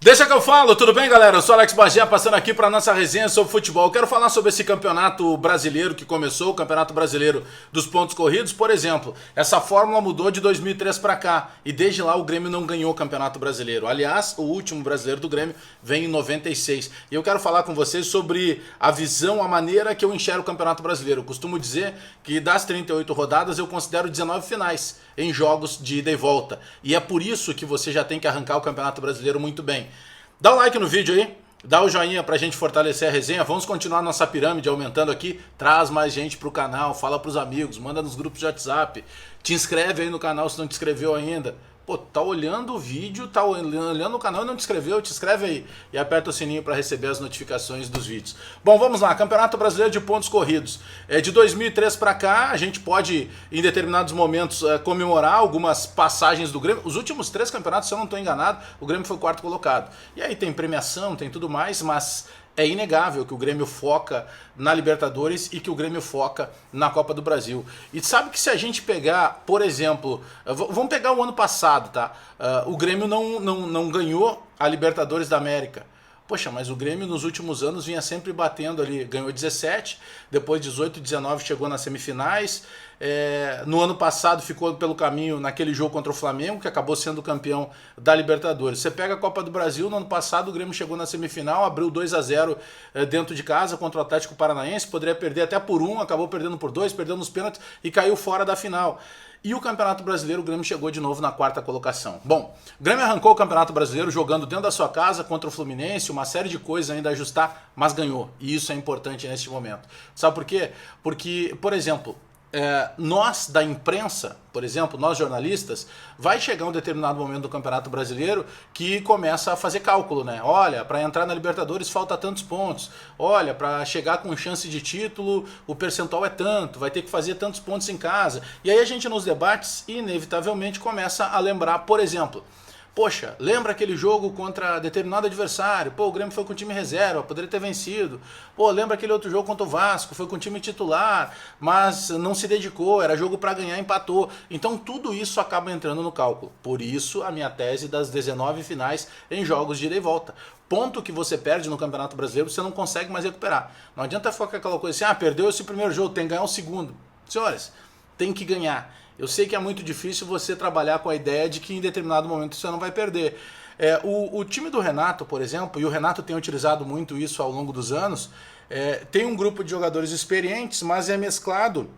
Deixa que eu falo, tudo bem, galera? Eu sou Alex Bagé, passando aqui para nossa resenha sobre futebol. Eu quero falar sobre esse campeonato brasileiro que começou, o Campeonato Brasileiro dos Pontos Corridos. Por exemplo, essa fórmula mudou de 2003 para cá e desde lá o Grêmio não ganhou o Campeonato Brasileiro. Aliás, o último brasileiro do Grêmio vem em 96. E eu quero falar com vocês sobre a visão, a maneira que eu enxergo o Campeonato Brasileiro. Eu costumo dizer que das 38 rodadas eu considero 19 finais em jogos de ida e volta. E é por isso que você já tem que arrancar o Campeonato Brasileiro muito bem. Dá um like no vídeo aí, dá o joinha pra gente fortalecer a resenha, vamos continuar nossa pirâmide aumentando aqui, traz mais gente pro canal, fala pros amigos, manda nos grupos de WhatsApp, te inscreve aí no canal se não te inscreveu ainda. Pô, tá olhando o vídeo, tá olhando o canal e não te inscreveu, te inscreve aí e aperta o sininho para receber as notificações dos vídeos. Bom, vamos lá, Campeonato Brasileiro de Pontos Corridos. De 2003 para cá, a gente pode, em determinados momentos, comemorar algumas passagens do Grêmio. Os últimos 3 campeonatos, se eu não estou enganado, o Grêmio foi o 4º colocado. E aí tem premiação, tem tudo mais, mas é inegável que o Grêmio foca na Libertadores e que o Grêmio foca na Copa do Brasil. E sabe que se a gente pegar, por exemplo, vamos pegar o ano passado, tá? O Grêmio não ganhou a Libertadores da América. Poxa, mas o Grêmio nos últimos anos vinha sempre batendo ali, ganhou 17, depois 18, 19 chegou nas semifinais, no ano passado ficou pelo caminho naquele jogo contra o Flamengo, que acabou sendo campeão da Libertadores. Você pega a Copa do Brasil, no ano passado o Grêmio chegou na semifinal, abriu 2-0 dentro de casa contra o Atlético Paranaense, poderia perder até por 1, acabou perdendo por 2, perdeu nos pênaltis e caiu fora da final. E o Campeonato Brasileiro, o Grêmio chegou de novo na 4ª colocação. Bom, o Grêmio arrancou o Campeonato Brasileiro jogando dentro da sua casa contra o Fluminense, uma série de coisas ainda a ajustar, mas ganhou. E isso é importante neste momento. Sabe por quê? Porque, por exemplo, nós da imprensa, por exemplo, nós jornalistas, vai chegar um determinado momento do Campeonato Brasileiro que começa a fazer cálculo, né? Olha, para entrar na Libertadores falta tantos pontos. Olha, para chegar com chance de título, o percentual é tanto, vai ter que fazer tantos pontos em casa. E aí a gente nos debates, inevitavelmente, começa a lembrar, por exemplo, poxa, lembra aquele jogo contra determinado adversário? Pô, o Grêmio foi com o time reserva, poderia ter vencido. Pô, lembra aquele outro jogo contra o Vasco? Foi com o time titular, mas não se dedicou, era jogo para ganhar, empatou. Então tudo isso acaba entrando no cálculo. Por isso a minha tese das 19 finais em jogos de ida e volta. Ponto que você perde no Campeonato Brasileiro, você não consegue mais recuperar. Não adianta ficar com aquela coisa assim, perdeu esse primeiro jogo, tem que ganhar o segundo. Senhores, tem que ganhar. Eu sei que é muito difícil você trabalhar com a ideia de que em determinado momento você não vai perder. O time do Renato, por exemplo, e o Renato tem utilizado muito isso ao longo dos anos, tem um grupo de jogadores experientes, mas é mesclado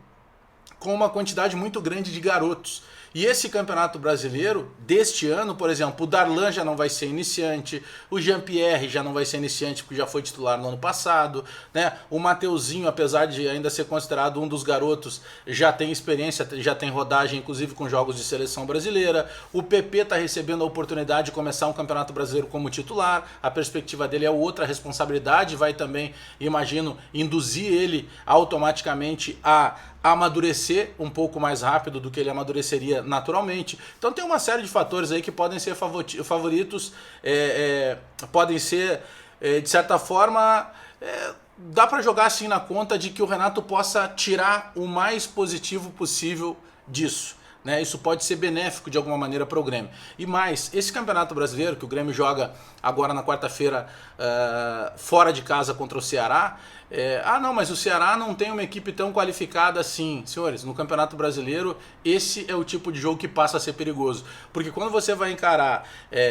com uma quantidade muito grande de garotos. E esse Campeonato Brasileiro, deste ano, por exemplo, o Darlan já não vai ser iniciante, o Jean-Pierre já não vai ser iniciante porque já foi titular no ano passado, né? O Mateuzinho, apesar de ainda ser considerado um dos garotos, já tem experiência, já tem rodagem, inclusive com jogos de seleção brasileira. O PP está recebendo a oportunidade de começar um Campeonato Brasileiro como titular, a perspectiva dele é outra, a responsabilidade vai também, imagino, induzir ele automaticamente a amadurecer um pouco mais rápido do que ele amadureceria naturalmente. Então tem uma série de fatores aí que podem ser favoritos, podem ser, de certa forma, dá para jogar assim na conta de que o Renato possa tirar o mais positivo possível disso. Né? Isso pode ser benéfico de alguma maneira para o Grêmio. E mais, esse Campeonato Brasileiro que o Grêmio joga agora na quarta-feira fora de casa contra o Ceará, não, mas o Ceará não tem uma equipe tão qualificada assim. Senhores, no Campeonato Brasileiro esse é o tipo de jogo que passa a ser perigoso, porque quando você vai encarar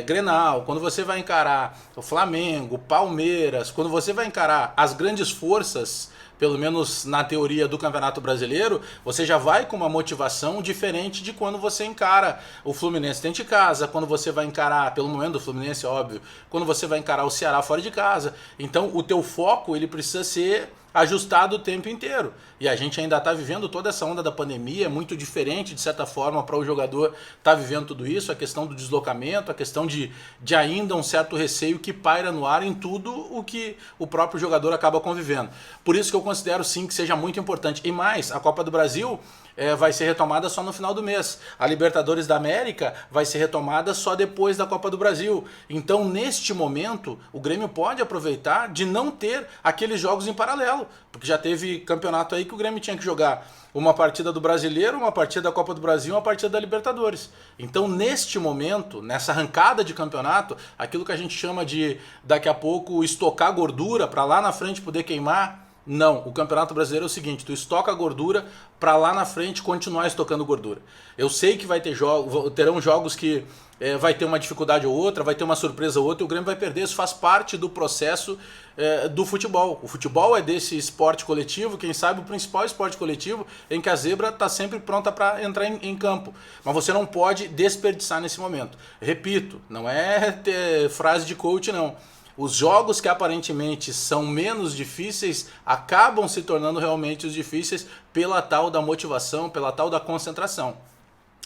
Grenal, quando você vai encarar o Flamengo, Palmeiras, quando você vai encarar as grandes forças, pelo menos na teoria do Campeonato Brasileiro, você já vai com uma motivação diferente de quando você encara o Fluminense dentro de casa, quando você vai encarar, pelo momento do Fluminense, óbvio, quando você vai encarar o Ceará fora de casa. Então o teu foco ele precisa ser ajustado o tempo inteiro. E a gente ainda está vivendo toda essa onda da pandemia, é muito diferente, de certa forma, para o jogador estar vivendo tudo isso, a questão do deslocamento, a questão de ainda um certo receio que paira no ar em tudo o que o próprio jogador acaba convivendo. Por isso que eu considero sim que seja muito importante. E mais, a Copa do Brasil vai ser retomada só no final do mês. A Libertadores da América vai ser retomada só depois da Copa do Brasil. Então, neste momento, o Grêmio pode aproveitar de não ter aqueles jogos em paralelo, porque já teve campeonato aí que o Grêmio tinha que jogar uma partida do Brasileiro, uma partida da Copa do Brasil, uma partida da Libertadores. Então, neste momento, nessa arrancada de campeonato, aquilo que a gente chama de, daqui a pouco, estocar gordura para lá na frente poder queimar, não. O Campeonato Brasileiro é o seguinte, tu estoca a gordura para lá na frente continuar estocando gordura. Eu sei que vai ter terão jogos que vai ter uma dificuldade ou outra, vai ter uma surpresa ou outra, e o Grêmio vai perder. Isso faz parte do processo do futebol. O futebol é desse esporte coletivo, quem sabe o principal esporte coletivo, em que a zebra está sempre pronta para entrar em campo. Mas você não pode desperdiçar nesse momento. Repito, não é frase de coach, não. Os jogos que aparentemente são menos difíceis acabam se tornando realmente os difíceis pela tal da motivação, pela tal da concentração.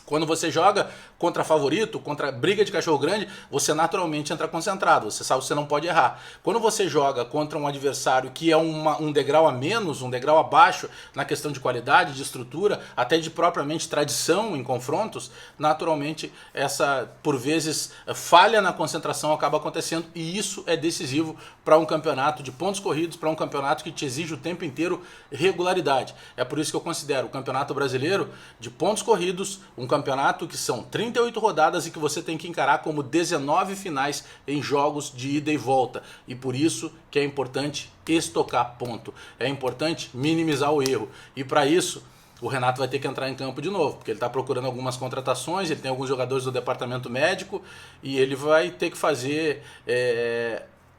Quando você joga contra favorito, contra briga de cachorro grande, você naturalmente entra concentrado, você sabe que você não pode errar. Quando você joga contra um adversário que é um degrau a menos, um degrau abaixo na questão de qualidade, de estrutura, até de propriamente tradição em confrontos, naturalmente essa, por vezes, falha na concentração acaba acontecendo, e isso é decisivo para um campeonato de pontos corridos, para um campeonato que te exige o tempo inteiro regularidade. É por isso que eu considero o Campeonato Brasileiro de pontos corridos um campeonato que são 38 rodadas e que você tem que encarar como 19 finais em jogos de ida e volta. E por isso que é importante estocar ponto. É importante minimizar o erro. E para isso, o Renato vai ter que entrar em campo de novo, porque ele está procurando algumas contratações, ele tem alguns jogadores do departamento médico e ele vai ter que fazer...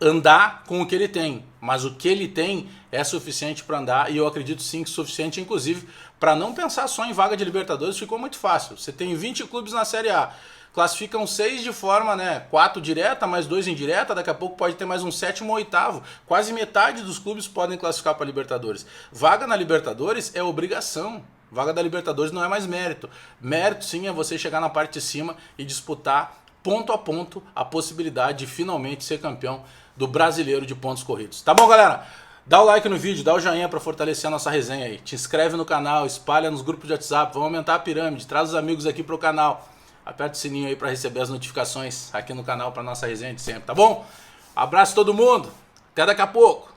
andar com o que ele tem, mas o que ele tem é suficiente para andar, e eu acredito sim que suficiente, inclusive, para não pensar só em vaga de Libertadores. Ficou muito fácil. Você tem 20 clubes na Série A, classificam 6 de forma, 4 direta, mais 2 indireta, daqui a pouco pode ter mais um 7º ou 8º, quase metade dos clubes podem classificar para Libertadores. Vaga na Libertadores é obrigação. Vaga da Libertadores não é mais mérito. Mérito sim é você chegar na parte de cima e disputar ponto a ponto a possibilidade de finalmente ser campeão do Brasileiro de pontos corridos. Tá bom, galera? Dá o like no vídeo, dá o joinha para fortalecer a nossa resenha aí. Te inscreve no canal, espalha nos grupos de WhatsApp, vamos aumentar a pirâmide, traz os amigos aqui pro canal. Aperta o sininho aí para receber as notificações aqui no canal para nossa resenha de sempre, tá bom? Abraço todo mundo, até daqui a pouco.